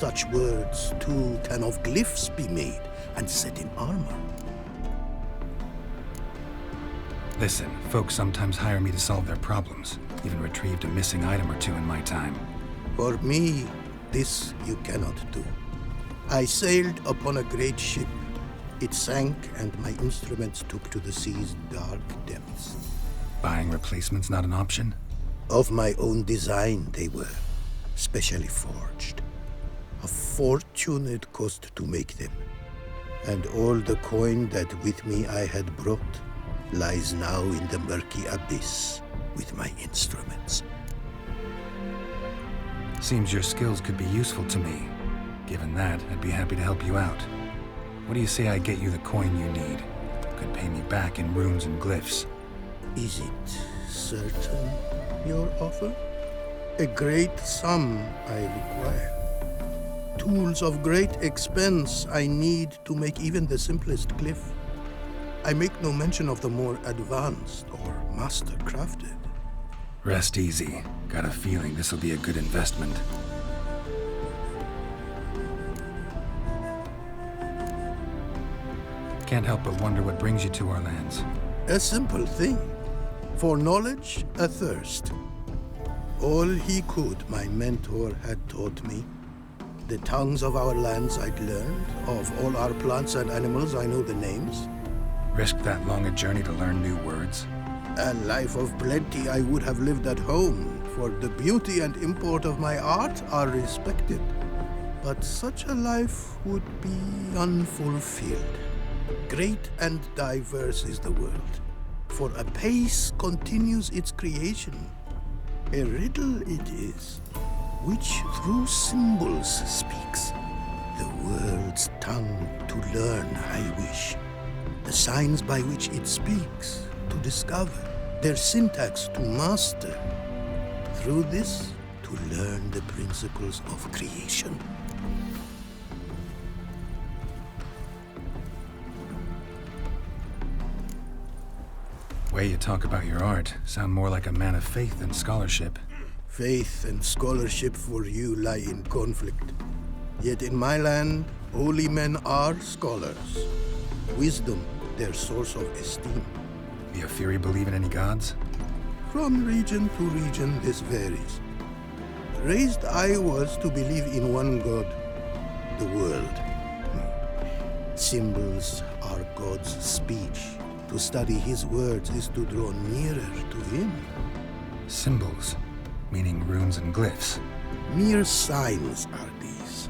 Such words, too, can of glyphs be made and set in armor. Listen, folks sometimes hire me to solve their problems. Even retrieved a missing item or two in my time. For me, this you cannot do. I sailed upon a great ship. It sank, and my instruments took to the sea's dark depths. Buying replacements not an option? Of my own design they were, specially forged. A fortune it cost to make them. And all the coin that with me I had brought lies now in the murky abyss with my instruments. Seems your skills could be useful to me. Given that, I'd be happy to help you out. What do you say I get you the coin you need? Could pay me back in runes and glyphs. Is it certain, your offer? A great sum I require. Tools of great expense I need to make even the simplest glyph. I make no mention of the more advanced or master-crafted. Rest easy. Got a feeling this'll be a good investment. Can't help but wonder what brings you to our lands. A simple thing. For knowledge, a thirst. All he could, my mentor had taught me. The tongues of our lands I'd learned. Of all our plants and animals, I know the names. Risked that long a journey to learn new words? A life of plenty I would have lived at home, for the beauty and import of my art are respected. But such a life would be unfulfilled. Great and diverse is the world, for a pace continues its creation. A riddle it is, which through symbols speaks. The world's tongue to learn I wish, the signs by which it speaks to discover, their syntax to master. Through this, to learn the principles of creation. Way you talk about your art sound more like a man of faith than scholarship. Faith and scholarship for you lie in conflict. Yet in my land, holy men are scholars. Wisdom, their source of esteem. The Ophiri believe in any gods? From region to region, this varies. Raised I was to believe in one God, the world. Symbols are God's speech. To study his words is to draw nearer to him. Symbols, meaning runes and glyphs. Mere signs are these.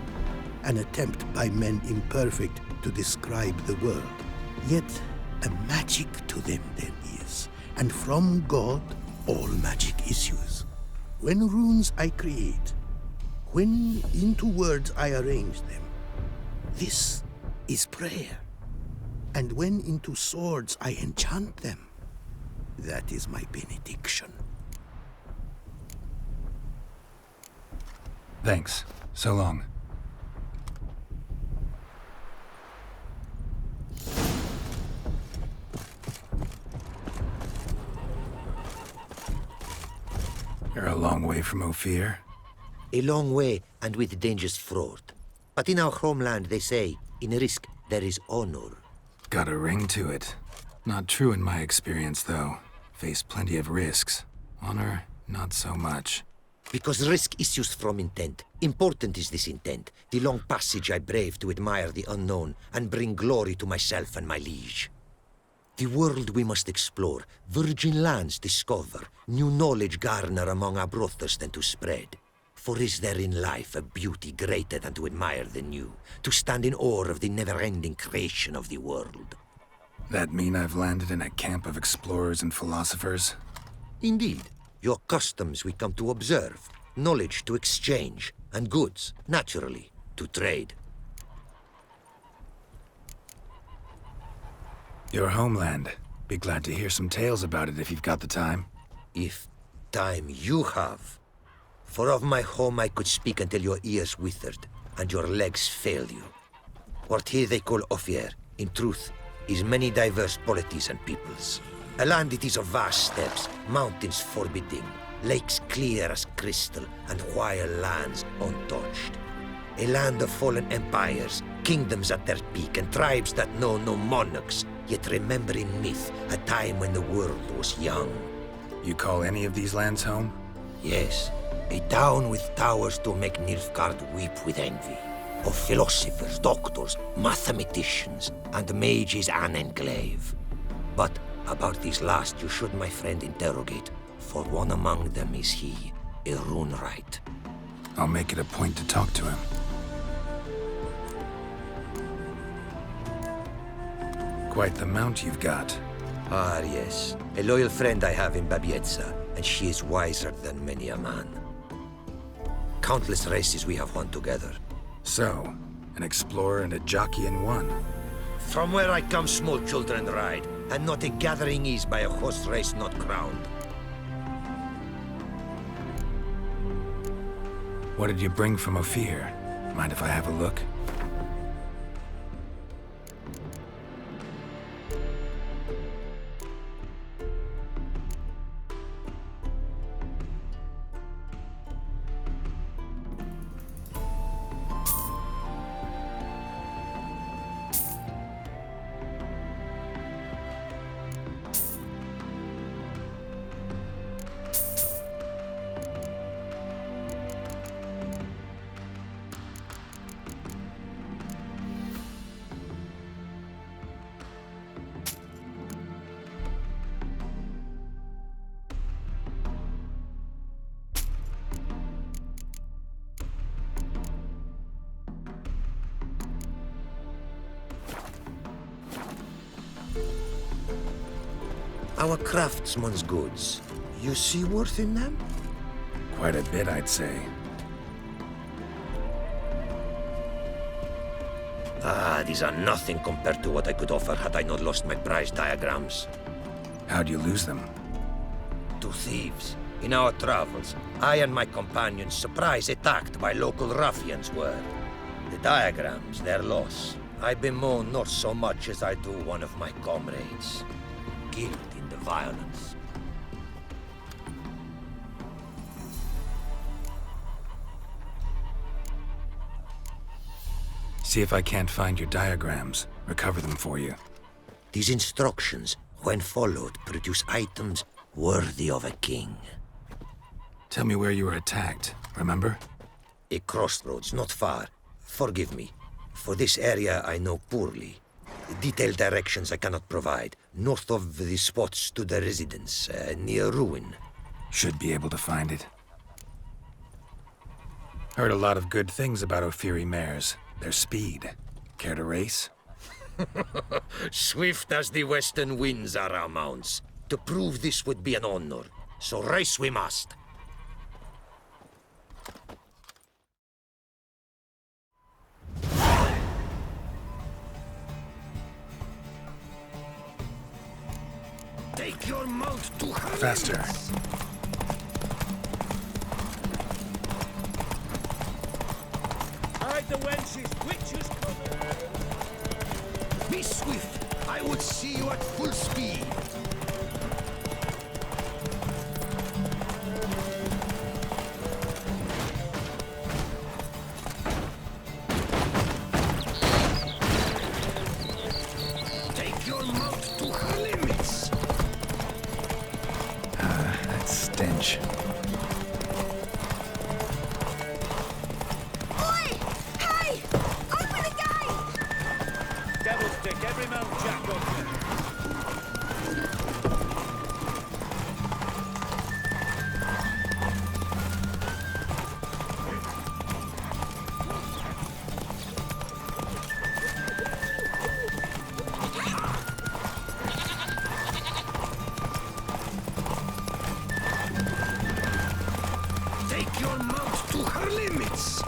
An attempt by men imperfect to describe the world. Yet a magic to them there is, and from God all magic issues. When runes I create, when into words I arrange them, this is prayer. And when into swords I enchant them, that is my benediction. Thanks. So long. You're a long way from Ophir. A long way, and with dangers fraught. But in our homeland, they say, in risk there is honor. Got a ring to it. Not true in my experience, though. Faced plenty of risks. Honor, not so much. Because risk issues from intent. Important is this intent. The long passage I brave to admire the unknown and bring glory to myself and my liege. The world we must explore, virgin lands discover, new knowledge garner among our brothers than to spread. For is there in life a beauty greater than to admire the new, to stand in awe of the never-ending creation of the world? That mean I've landed in a camp of explorers and philosophers? Indeed. Your customs we come to observe, knowledge to exchange, and goods, naturally, to trade. Your homeland. Be glad to hear some tales about it if you've got the time. If time you have. For of my home I could speak until your ears withered, and your legs fail you. What here they call Ophir, in truth, is many diverse polities and peoples. A land it is of vast steppes, mountains forbidding, lakes clear as crystal, and wild lands untouched. A land of fallen empires, kingdoms at their peak, and tribes that know no monarchs, yet remember in myth a time when the world was young. You call any of these lands home? Yes, a town with towers to make Nilfgaard weep with envy. Of philosophers, doctors, mathematicians, and mages an enclave. But about these last you should, my friend, interrogate, for one among them is he, a Runewright. I'll make it a point to talk to him. Quite the mount you've got. Ah, yes. A loyal friend I have in Babietza, and she is wiser than many a man. Countless races we have won together. So, an explorer and a jockey in one. From where I come, small children ride, and not a gathering is by a horse race not crowned. What did you bring from Ophir? Mind if I have a look? Our craftsman's goods. You see worth in them? Quite a bit, I'd say. Ah, these are nothing compared to what I could offer had I not lost my prized diagrams. How'd you lose them? To thieves. In our travels, I and my companions surprise attacked by local ruffians were. The diagrams, their loss. I bemoan not so much as I do one of my comrades. Guilt in the violence. See if I can't find your diagrams. Recover them for you. These instructions, when followed, produce items worthy of a king. Tell me where you were attacked, remember? A crossroads, not far. Forgive me. For this area I know poorly. Detailed directions I cannot provide. North of the spot stood a residence, near ruin. Should be able to find it. Heard a lot of good things about Ophiri mares. Their speed. Care to race? Swift as the western winds are our mounts. To prove this would be an honor. So race we must. Take your mount to her. Faster. Hide the wenches, witches coming! Be swift. I would see you at full speed. Take your mount to her limits. That stench. Oi! Hey! Open the gate! Devil's Dick, every mount jack on you. Take your mount to her limits.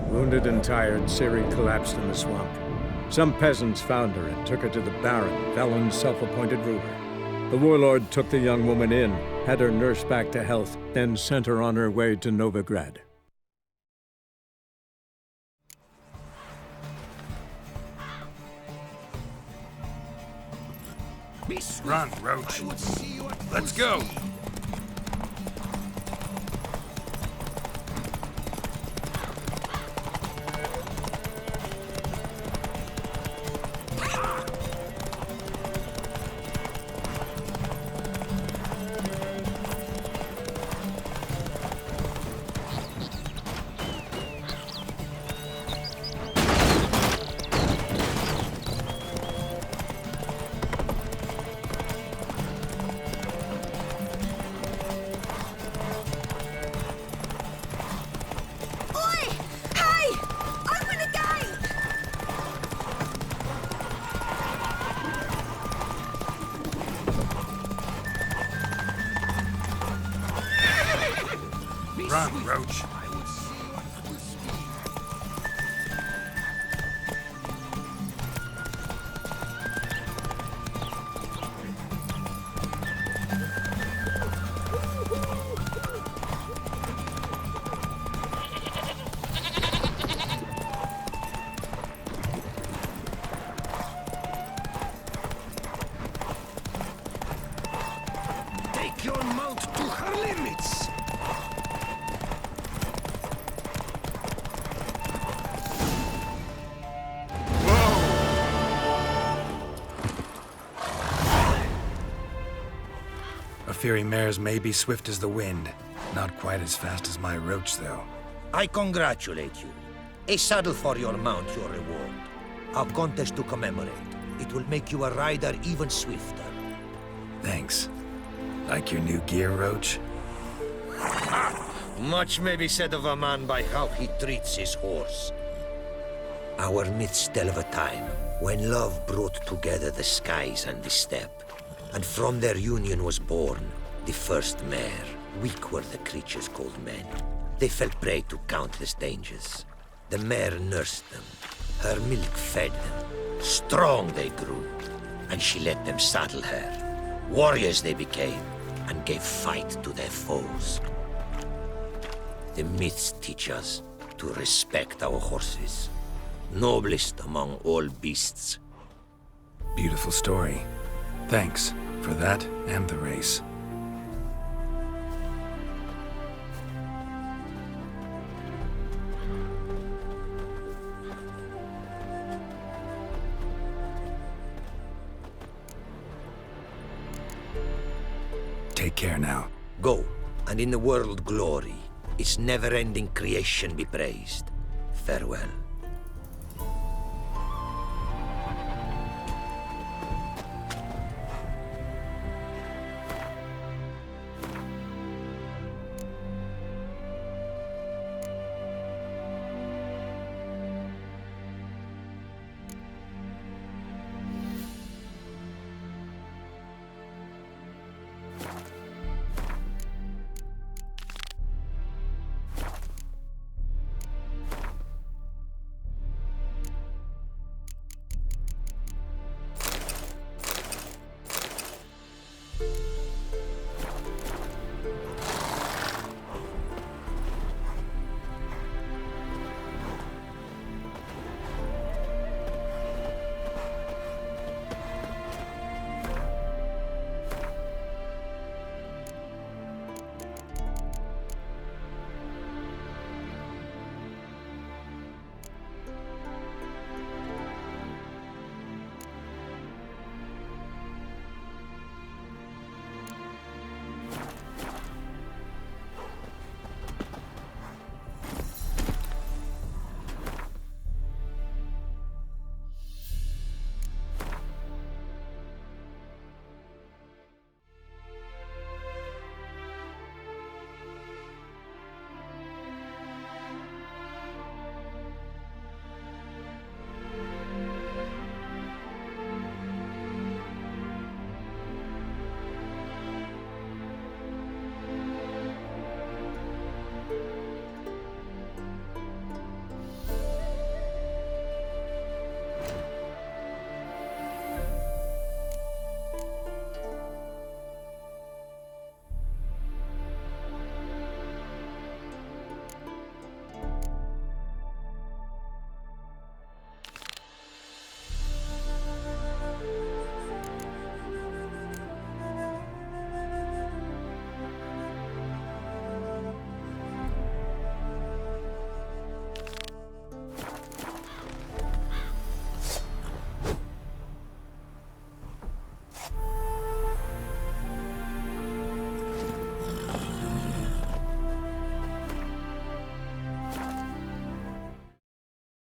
Wounded and tired, Ciri collapsed in the swamp. Some peasants found her and took her to the Baron, Velen's self-appointed ruler. The warlord took the young woman in, had her nursed back to health, then sent her on her way to Novigrad. Run, Roach. Let's go. Oi! Hey! Open the gate! Run, Roach. Take your mount to her limits! Afiri mares may be swift as the wind. Not quite as fast as my Roach, though. I congratulate you. A saddle for your mount, your reward. A contest to commemorate. It will make you a rider even swifter. Thanks. Like your new gear, Roach? Much may be said of a man by how he treats his horse. Our myths tell of a time when love brought together the skies and the steppe. And from their union was born the first mare. Weak were the creatures called men. They fell prey to countless dangers. The mare nursed them. Her milk fed them. Strong they grew. And she let them saddle her. Warriors they became, and gave fight to their foes. The myths teach us to respect our horses. Noblest among all beasts. Beautiful story. Thanks for that and the race. Take care now. Go, and in the world glory, its never-ending creation be praised. Farewell.